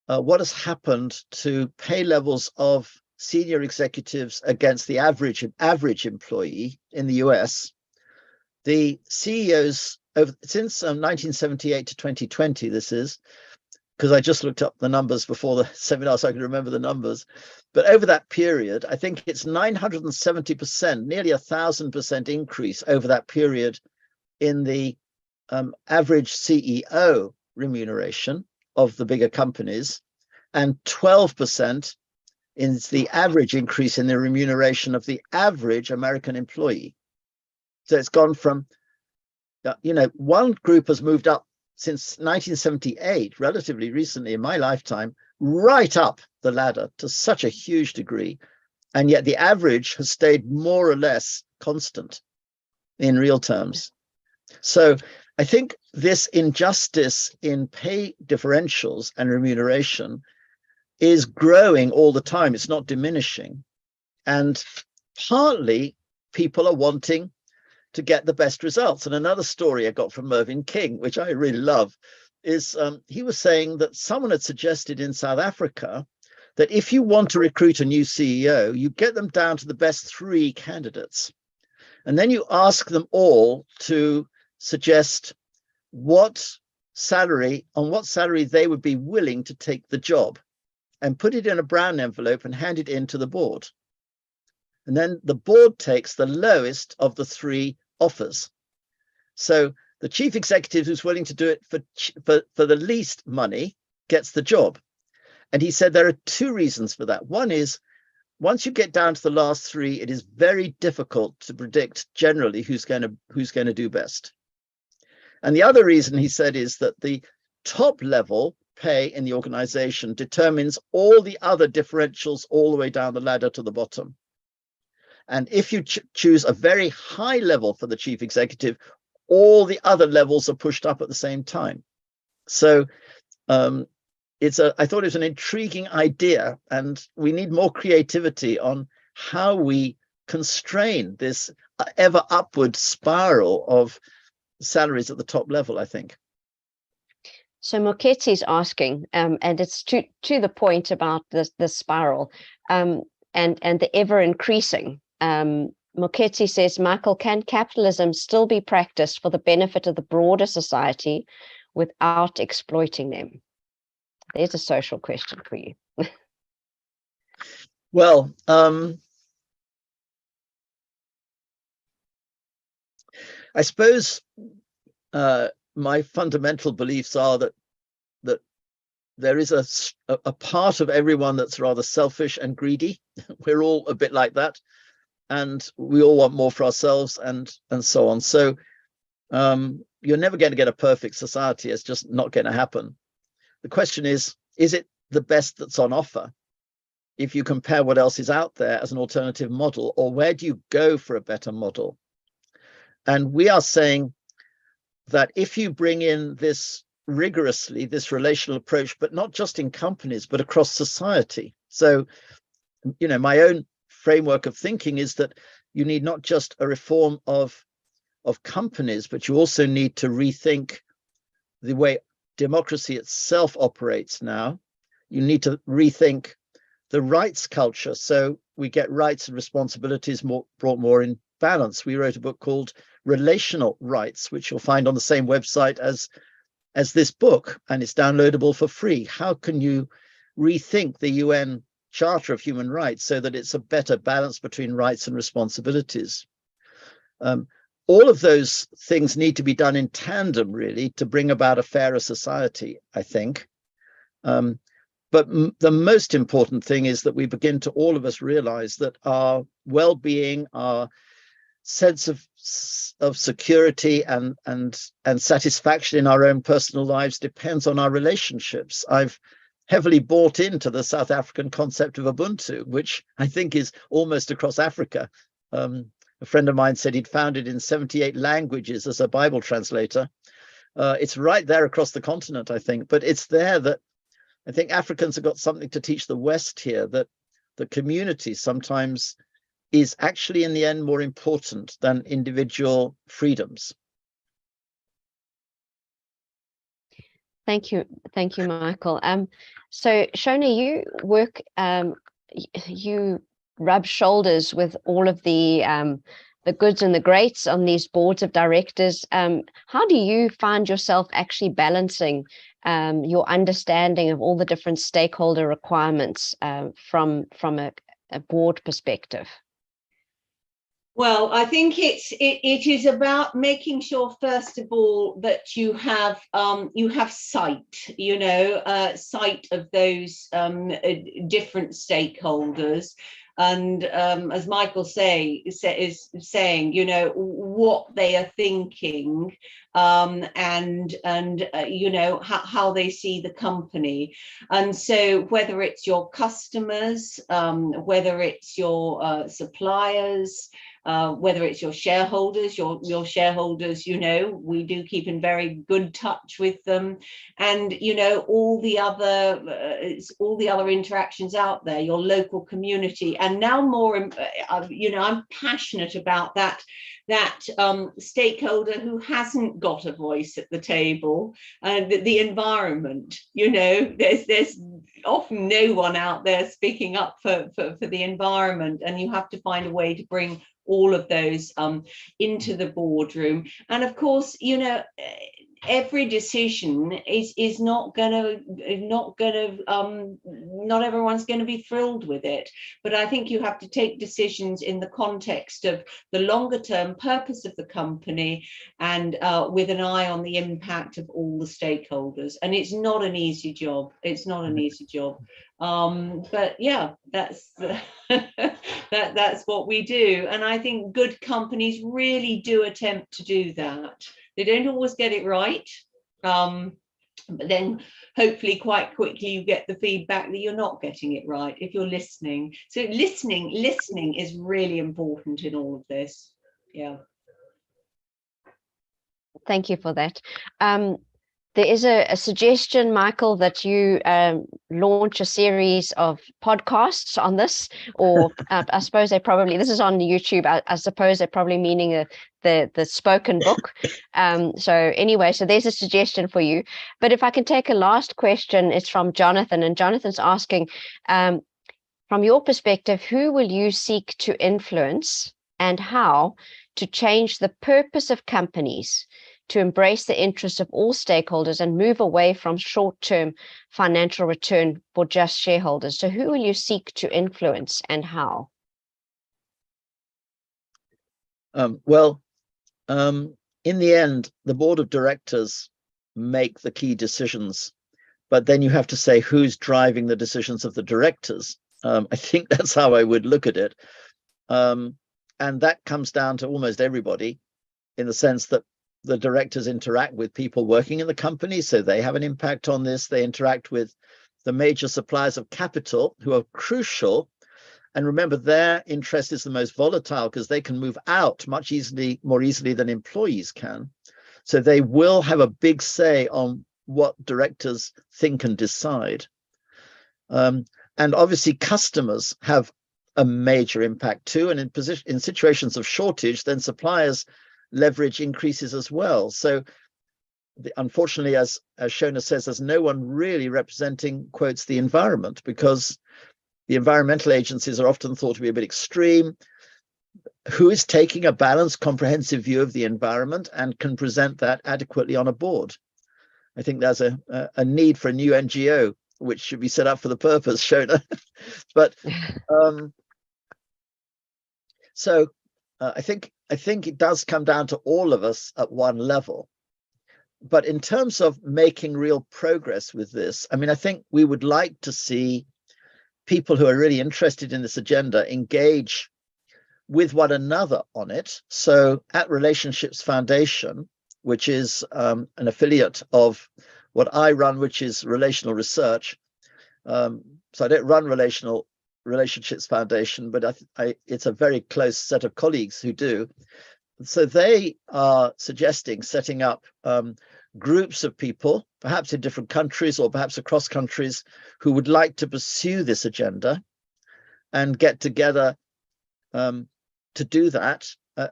what has happened to pay levels of senior executives against the average employee in the US, the CEOs since 1978 to 2020, this is, because I just looked up the numbers before the seminar so I can remember the numbers. But over that period, I think it's 970%, nearly 1,000% increase over that period in the average CEO remuneration of the bigger companies, and 12% in the average increase in the remuneration of the average American employee. So it's gone from, one group has moved up since 1978, relatively recently in my lifetime, right up the ladder to such a huge degree. And yet the average has stayed more or less constant in real terms. So I think this injustice in pay differentials and remuneration is growing all the time. It's not diminishing. And partly people are wanting to get the best results. And another story I got from Mervyn King, which I really love, is he was saying that someone had suggested in South Africa that if you want to recruit a new CEO, you get them down to the best 3 candidates. And then you ask them all to suggest on what salary they would be willing to take the job, and put it in a brown envelope and hand it in to the board. And then the board takes the lowest of the 3 offers. So the chief executive who's willing to do it for the least money gets the job. And he said there are 2 reasons for that. One is, once you get down to the last 3, it is very difficult to predict generally who's going to do best. And the other reason, he said, is that the top level pay in the organization determines all the other differentials all the way down the ladder to the bottom. And if you choose a very high level for the chief executive, all the other levels are pushed up at the same time. So I thought it was an intriguing idea, and we need more creativity on how we constrain this ever upward spiral of salaries at the top level, I think. So Moketsi is asking, and it's to the point about the spiral and the ever increasing. Moketsi says, Michael, can capitalism still be practiced for the benefit of the broader society without exploiting them? There's a social question for you. Well, I suppose my fundamental beliefs are that there is a part of everyone that's rather selfish and greedy. We're all a bit like that, and we all want more for ourselves and so on. So you're never going to get a perfect society. It's just not going to happen. The question is it the best that's on offer if you compare what else is out there as an alternative model, or where do you go for a better model? And we are saying that if you bring in this rigorously, this relational approach, but not just in companies, but across society. So, my own framework of thinking is that you need not just a reform of companies, but you also need to rethink the way democracy itself operates now. You need to rethink the rights culture, so we get rights and responsibilities brought more in balance. We wrote a book called Relational Rights, which you'll find on the same website as this book, and it's downloadable for free. How can you rethink the UN Charter of Human Rights so that it's a better balance between rights and responsibilities? All of those things need to be done in tandem, really, to bring about a fairer society, I think. But the most important thing is that we begin to, all of us, realize that our well-being, our sense of security and satisfaction in our own personal lives depends on our relationships. I've heavily bought into the South African concept of Ubuntu, which I think is almost across Africa. A friend of mine said he'd found it in 78 languages as a Bible translator. It's right there across the continent, I think, but it's there that I think Africans have got something to teach the West here, that the community sometimes is actually in the end more important than individual freedoms. Thank you, Michael. So Shona, you work you rub shoulders with all of the goods and the greats on these boards of directors. How do you find yourself actually balancing your understanding of all the different stakeholder requirements from a board perspective? Well, I think it is about making sure, first of all, that you have sight, sight of those different stakeholders. And as Michael is saying, what they are thinking, and how they see the company. And so whether it's your customers, whether it's your suppliers, whether it's your shareholders, your shareholders, we do keep in very good touch with them, and all the other interactions out there, your local community, and now more, I'm passionate about that stakeholder who hasn't got a voice at the table, the environment. There's often no one out there speaking up for the environment, and you have to find a way to bring all of those into the boardroom. And of course, every decision is not everyone's going to be thrilled with it, but I think you have to take decisions in the context of the longer term purpose of the company, and with an eye on the impact of all the stakeholders. And it's not an easy job. But yeah, that's that's what we do. And I think good companies really do attempt to do that. They don't always get it right, but then hopefully quite quickly you get the feedback that you're not getting it right if you're listening. So listening is really important in all of this. Yeah. Thank you for that. There is a suggestion, Michael, that you launch a series of podcasts on this, or I suppose this is on YouTube. I suppose they're probably meaning the spoken book. So anyway, so there's a suggestion for you. But if I can take a last question, it's from Jonathan, and Jonathan's asking, from your perspective, who will you seek to influence and how to change the purpose of companies to embrace the interests of all stakeholders and move away from short-term financial return for just shareholders? So who will you seek to influence and how? In the end, the board of directors make the key decisions, but then you have to say who's driving the decisions of the directors. I think that's how I would look at it. And that comes down to almost everybody, in the sense that the directors interact with people working in the company, so they have an impact on this. They interact with the major suppliers of capital, who are crucial. And remember, their interest is the most volatile because they can move out much more easily than employees can. So they will have a big say on what directors think and decide. And obviously, customers have a major impact too. And in situations of shortage, then suppliers leverage increases as well. So unfortunately, as Shona says, there's no one really representing, quotes, the environment, because the environmental agencies are often thought to be a bit extreme. Who is taking a balanced, comprehensive view of the environment and can present that adequately on a board? I think there's a need for a new NGO, which should be set up for the purpose, Shona. But I think it does come down to all of us at one level. But in terms of making real progress with this, I mean, I think we would like to see people who are really interested in this agenda engage with one another on it. So at Relationships Foundation, which is an affiliate of what I run, which is relational research. So I don't run Relationships Foundation, but it's a very close set of colleagues who do. So they are suggesting setting up groups of people, perhaps in different countries or perhaps across countries, who would like to pursue this agenda and get together to do that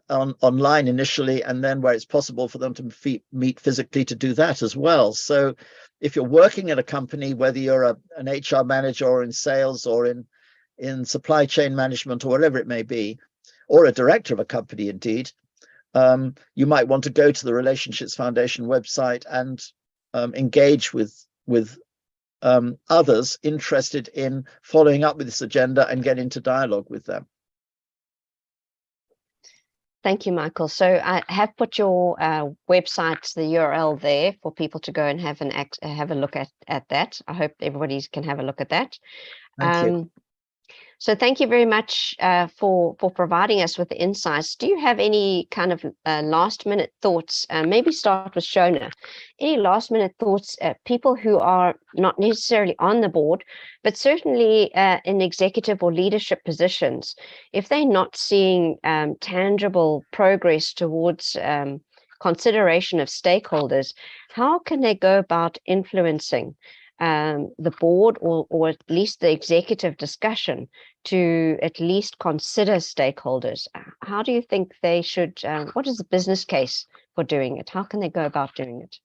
online initially, and then where it's possible for them to meet physically to do that as well. So if you're working at a company, whether you're an HR manager or in sales or in in supply chain management or whatever it may be, or a director of a company indeed, you might want to go to the Relationships Foundation website and engage with others interested in following up with this agenda and get into dialogue with them. Thank you, Michael. So I have put your website, the URL there for people to go and have a look at that. I hope everybody can have a look at that. Thank you. So thank you very much for providing us with the insights. Do you have any kind of last minute thoughts? Maybe start with Shona. Any last minute thoughts? People who are not necessarily on the board, but certainly in executive or leadership positions, if they're not seeing tangible progress towards consideration of stakeholders, how can they go about influencing the board or at least the executive discussion to at least consider stakeholders? How do you think they should, what is the business case for doing it? How can they go about doing it?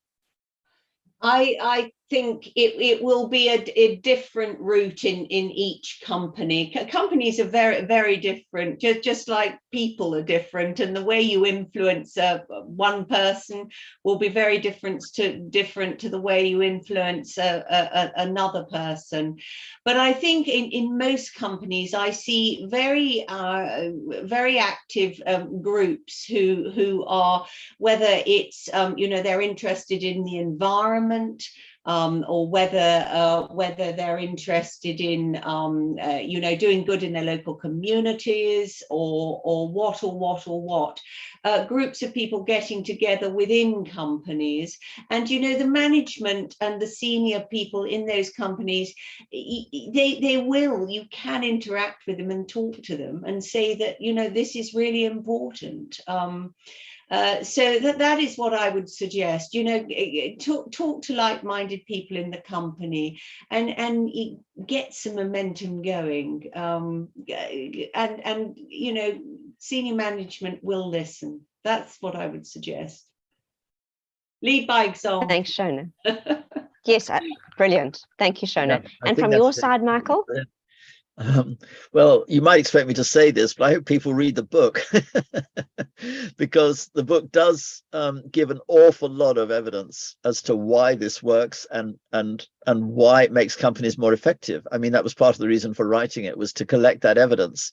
I think it will be a different route in each company. Companies are very, very different, just like people are different, and the way you influence one person will be very different to the way you influence another person. But I think in most companies I see very active groups who are, whether it's they're interested in the environment, or whether they're interested in doing good in their local communities, or what. Groups of people getting together within companies, and the management and the senior people in those companies, you can interact with them and talk to them and say that this is really important. So that is what I would suggest. Talk to like-minded people in the company and get some momentum going. And senior management will listen. That's what I would suggest. Lead by example. Thanks, Shona. Yes, brilliant. Thank you, Shona. Yeah, and from your side, Michael? Well, you might expect me to say this, but I hope people read the book because the book does give an awful lot of evidence as to why this works and why it makes companies more effective. I mean, that was part of the reason for writing it, was to collect that evidence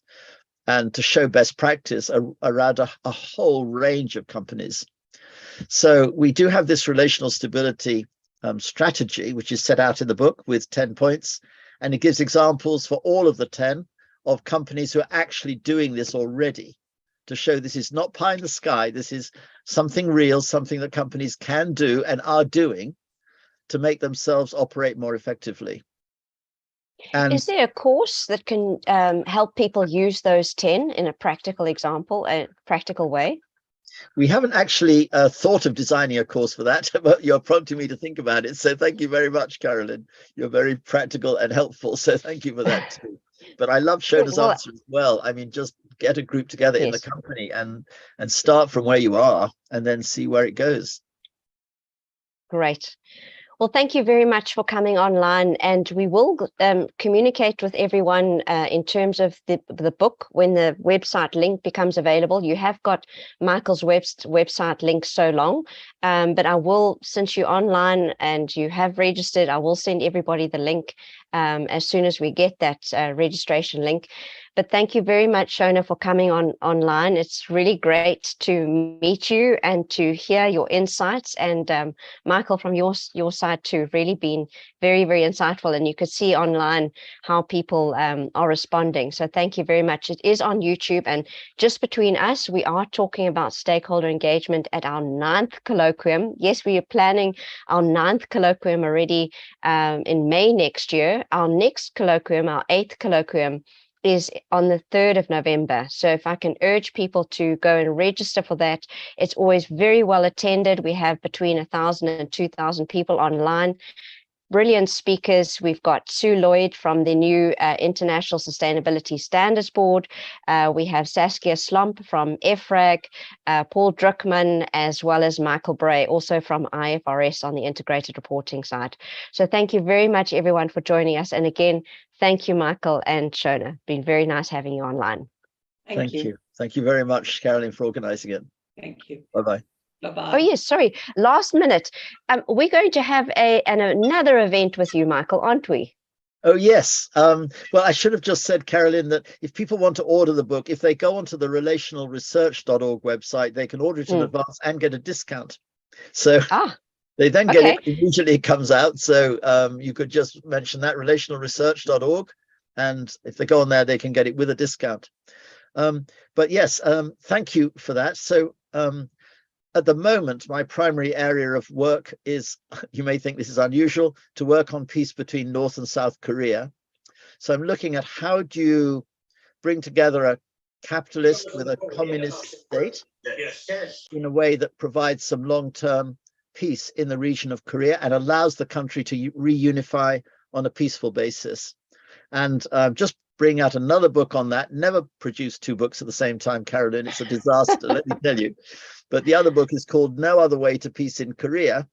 and to show best practice around a whole range of companies. So we do have this relational stability strategy, which is set out in the book with 10 points. And it gives examples for all of the 10 of companies who are actually doing this already, to show this is not pie in the sky. This is something real, something that companies can do and are doing to make themselves operate more effectively. And is there a course that can help people use those 10 in a practical example, a practical way? We haven't actually thought of designing a course for that, but you're prompting me to think about it. So thank you very much, Carolyn. You're very practical and helpful. So thank you for that too. But I love Shona's answer as well. I mean, just get a group together in the company and start from where you are and then see where it goes. Great. Well, thank you very much for coming online, and we will communicate with everyone in terms of the book when the website link becomes available. You have got Michael's website link so long, but I will, since you're online and you have registered, I will send everybody the link as soon as we get that registration link. But thank you very much, Shona, for coming online. It's really great to meet you and to hear your insights. And Michael, from your side too, really been very, very insightful. And you could see online how people are responding. So thank you very much. It is on YouTube. And just between us, we are talking about stakeholder engagement at our 9th colloquium. Yes, we are planning our 9th colloquium already in May next year. Our next colloquium, our 8th colloquium, is on the 3rd of November. So if I can urge people to go and register for that, it's always very well attended. We have between 1,000 and 2,000 people online. brilliant speakers. We've got Sue Lloyd from the new International Sustainability Standards Board. We have Saskia Slomp from EFRAG, Paul Druckmann, as well as Michael Bray, also from IFRS on the integrated reporting side. So thank you very much, everyone, for joining us. And again, thank you, Michael and Shona. Been very nice having you online. Thank you. Thank you very much, Caroline, for organising it. Thank you. Bye-bye. Bye-bye. Oh, yes, sorry. Last minute. We're going to have another event with you, Michael, aren't we? Oh, yes. Well, I should have just said, Caroline, that if people want to order the book, if they go onto the relationalresearch.org website, they can order it in advance and get a discount. So they then get it immediately it comes out. So you could just mention that, relationalresearch.org. And if they go on there, they can get it with a discount. But yes, thank you for that. So at the moment, my primary area of work is, you may think this is unusual, to work on peace between North and South Korea. So I'm looking at how do you bring together a capitalist with a communist state in a way that provides some long-term peace in the region of Korea and allows the country to reunify on a peaceful basis. And just bring out another book on that. Never produce two books at the same time, Caroline. It's a disaster, let me tell you. But the other book is called No Other Way to Peace in Korea,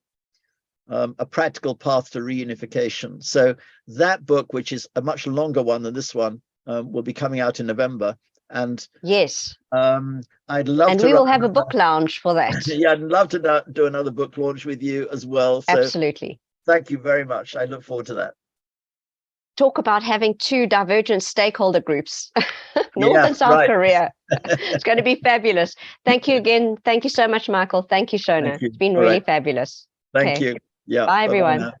A Practical Path to Reunification. So that book, which is a much longer one than this one, will be coming out in November. And yes, I'd love and to. we will have a book lounge for that. Yeah, I'd love to do another book launch with you as well. So absolutely. Thank you very much. I look forward to that. Talk about having two divergent stakeholder groups, North and South Korea. It's going to be fabulous. Thank you again. Thank you so much, Michael. Thank you, Shona. It's been really fabulous. Thank you. Yeah. Bye, everyone.